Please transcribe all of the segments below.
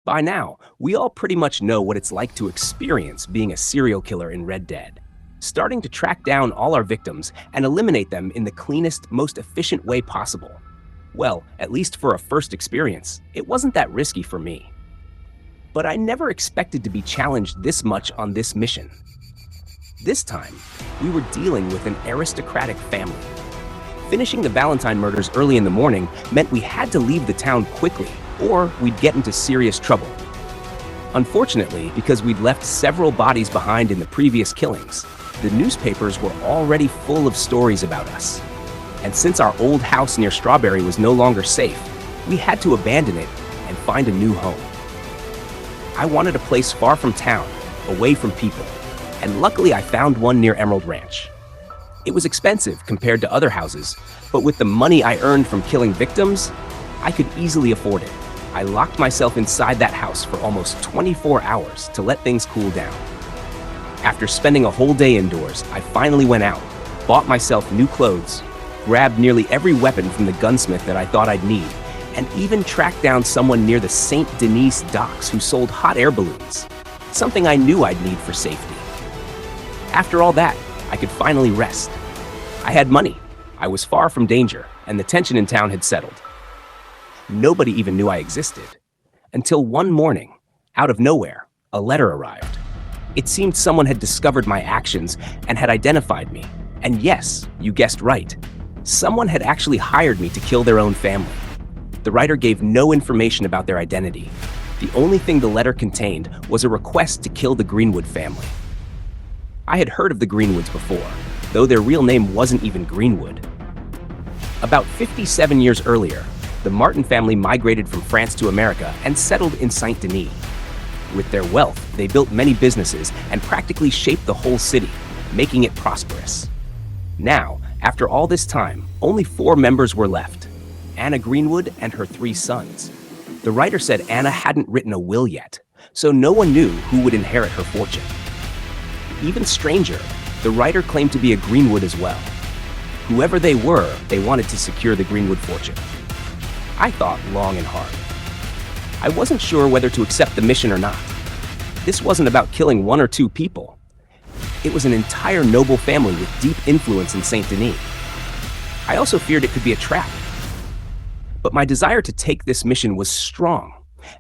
By now, we all pretty much know what it's like to experience being a serial killer in Red Dead. Starting to track down all our victims and eliminate them in the cleanest, most efficient way possible. Well, at least for a first experience, it wasn't that risky for me. But I never expected to be challenged this much on this mission. This time, we were dealing with an aristocratic family. Finishing the Valentine murders early in the morning meant we had to leave the town quickly, or we'd get into serious trouble. Unfortunately, because we'd left several bodies behind in the previous killings, the newspapers were already full of stories about us. And since our old house near Strawberry was no longer safe, we had to abandon it and find a new home. I wanted a place far from town, away from people, and luckily I found one near Emerald Ranch. It was expensive compared to other houses, but with the money I earned from killing victims, I could easily afford it. I locked myself inside that house for almost 24 hours to let things cool down. After spending a whole day indoors, I finally went out, bought myself new clothes, grabbed nearly every weapon from the gunsmith that I thought I'd need, and even tracked down someone near the St. Denis docks who sold hot air balloons, something I knew I'd need for safety. After all that, I could finally rest. I had money, I was far from danger, and the tension in town had settled. Nobody even knew I existed. Until one morning, out of nowhere, a letter arrived. It seemed someone had discovered my actions and had identified me. And yes, you guessed right. Someone had actually hired me to kill their own family. The writer gave no information about their identity. The only thing the letter contained was a request to kill the Greenwood family. I had heard of the Greenwoods before, though their real name wasn't even Greenwood. About 57 years earlier, the Martin family migrated from France to America and settled in Saint Denis. With their wealth, they built many businesses and practically shaped the whole city, making it prosperous. Now, after all this time, only 4 members were left: Anna Greenwood and her 3 sons. The writer said Anna hadn't written a will yet, so no one knew who would inherit her fortune. Even stranger, the writer claimed to be a Greenwood as well. Whoever they were, they wanted to secure the Greenwood fortune. I thought long and hard. I wasn't sure whether to accept the mission or not. This wasn't about killing 1 or 2 people. It was an entire noble family with deep influence in Saint Denis. I also feared it could be a trap. But my desire to take this mission was strong,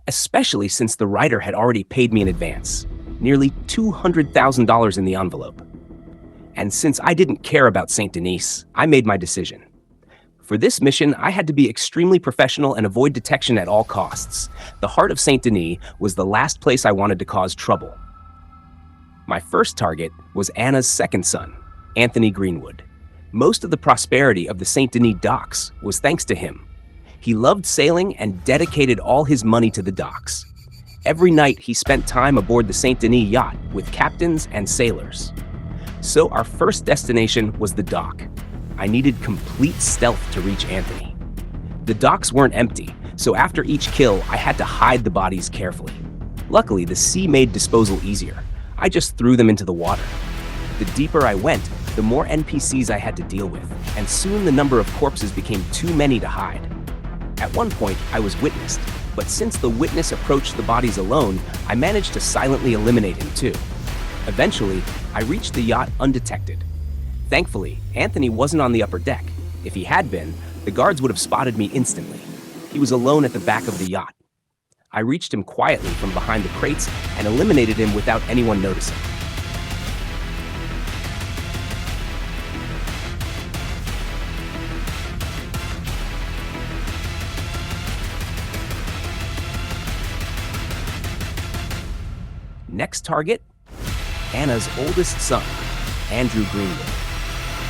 especially since the writer had already paid me in advance, nearly $200,000 in the envelope. And since I didn't care about Saint Denis, I made my decision. For this mission, I had to be extremely professional and avoid detection at all costs. The heart of Saint Denis was the last place I wanted to cause trouble. My first target was Anna's second son, Anthony Greenwood. Most of the prosperity of the Saint Denis docks was thanks to him. He loved sailing and dedicated all his money to the docks. Every night he spent time aboard the Saint Denis yacht with captains and sailors. So our first destination was the dock. I needed complete stealth to reach Anthony. The docks weren't empty, so after each kill, I had to hide the bodies carefully. Luckily, the sea made disposal easier. I just threw them into the water. The deeper I went, the more NPCs I had to deal with, and soon the number of corpses became too many to hide. At one point, I was witnessed, but since the witness approached the bodies alone, I managed to silently eliminate him too. Eventually, I reached the yacht undetected. Thankfully, Anthony wasn't on the upper deck. If he had been, the guards would have spotted me instantly. He was alone at the back of the yacht. I reached him quietly from behind the crates and eliminated him without anyone noticing. Next target, Anna's oldest son, Andrew Greenwood.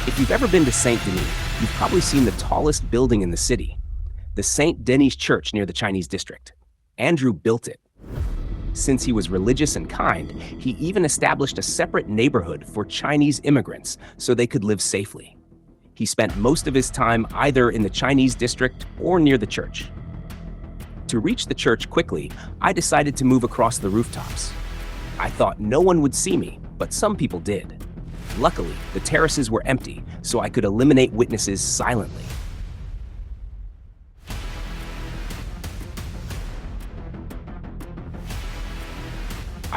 If you've ever been to Saint Denis, you've probably seen the tallest building in the city, the Saint Denis Church near the Chinese district. Andrew built it. Since he was religious and kind, he even established a separate neighborhood for Chinese immigrants so they could live safely. He spent most of his time either in the Chinese district or near the church. To reach the church quickly, I decided to move across the rooftops. I thought no one would see me, but some people did. Luckily, the terraces were empty, so I could eliminate witnesses silently.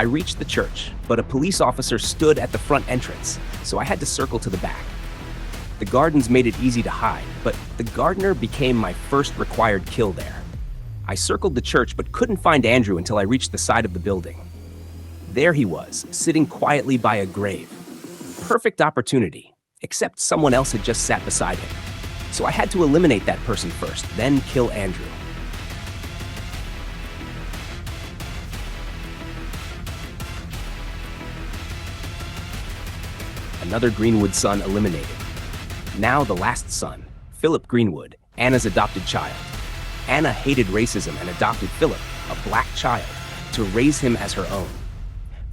I reached the church, but a police officer stood at the front entrance, so I had to circle to the back. The gardens made it easy to hide, but the gardener became my first required kill there. I circled the church but couldn't find Andrew until I reached the side of the building. There he was, sitting quietly by a grave. Perfect opportunity, except someone else had just sat beside him. So I had to eliminate that person first, then kill Andrew. Another Greenwood son eliminated. Now the last son, Philip Greenwood, Anna's adopted child. Anna hated racism and adopted Philip, a black child, to raise him as her own.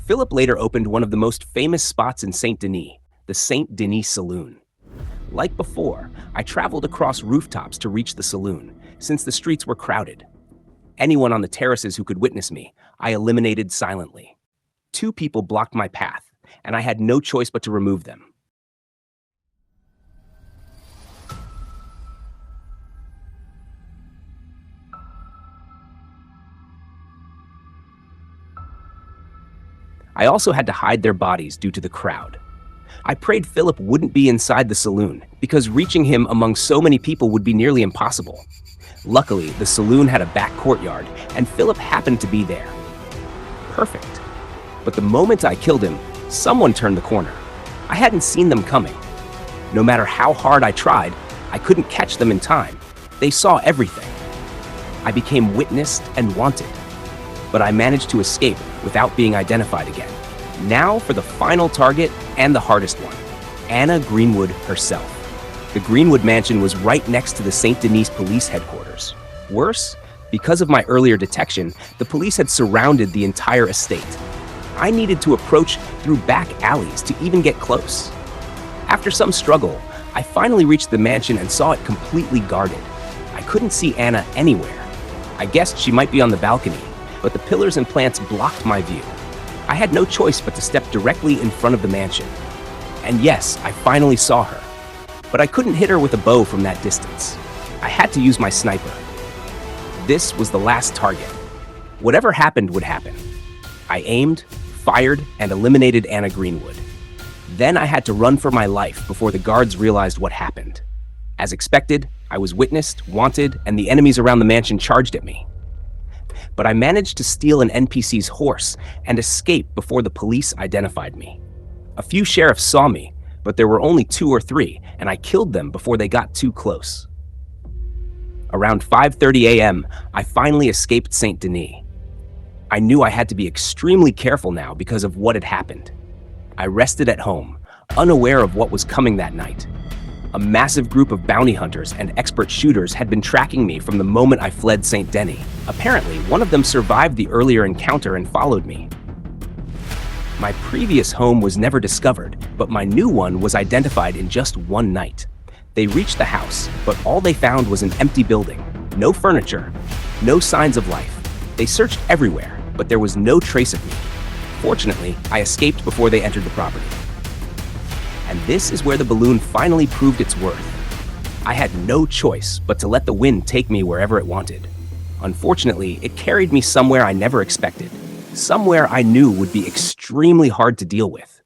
Philip later opened one of the most famous spots in Saint Denis, the Saint Denis Saloon. Like before, I traveled across rooftops to reach the saloon, since the streets were crowded. Anyone on the terraces who could witness me, I eliminated silently. 2 people blocked my path, and I had no choice but to remove them. I also had to hide their bodies due to the crowd. I prayed Philip wouldn't be inside the saloon, because reaching him among so many people would be nearly impossible. Luckily, the saloon had a back courtyard, and Philip happened to be there. Perfect. But the moment I killed him, someone turned the corner. I hadn't seen them coming. No matter how hard I tried, I couldn't catch them in time. They saw everything. I became witnessed and wanted. But I managed to escape without being identified again. Now for the final target and the hardest one, Anna Greenwood herself. The Greenwood mansion was right next to the Saint Denis police headquarters. Worse, because of my earlier detection, the police had surrounded the entire estate. I needed to approach through back alleys to even get close. After some struggle, I finally reached the mansion and saw it completely guarded. I couldn't see Anna anywhere. I guessed she might be on the balcony, but the pillars and plants blocked my view. I had no choice but to step directly in front of the mansion. And yes, I finally saw her. But I couldn't hit her with a bow from that distance. I had to use my sniper. This was the last target. Whatever happened would happen. I aimed, fired, and eliminated Anna Greenwood. Then I had to run for my life before the guards realized what happened. As expected, I was witnessed, wanted, and the enemies around the mansion charged at me. But I managed to steal an NPC's horse and escape before the police identified me. A few sheriffs saw me, but there were only 2 or 3, and I killed them before they got too close. Around 5:30 a.m., I finally escaped Saint Denis. I knew I had to be extremely careful now because of what had happened. I rested at home, unaware of what was coming that night. A massive group of bounty hunters and expert shooters had been tracking me from the moment I fled Saint Denis. Apparently, one of them survived the earlier encounter and followed me. My previous home was never discovered, but my new one was identified in just one night. They reached the house, but all they found was an empty building. No furniture, no signs of life. They searched everywhere, but there was no trace of me. Fortunately, I escaped before they entered the property. And this is where the balloon finally proved its worth. I had no choice but to let the wind take me wherever it wanted. Unfortunately, it carried me somewhere I never expected, somewhere I knew would be extremely hard to deal with.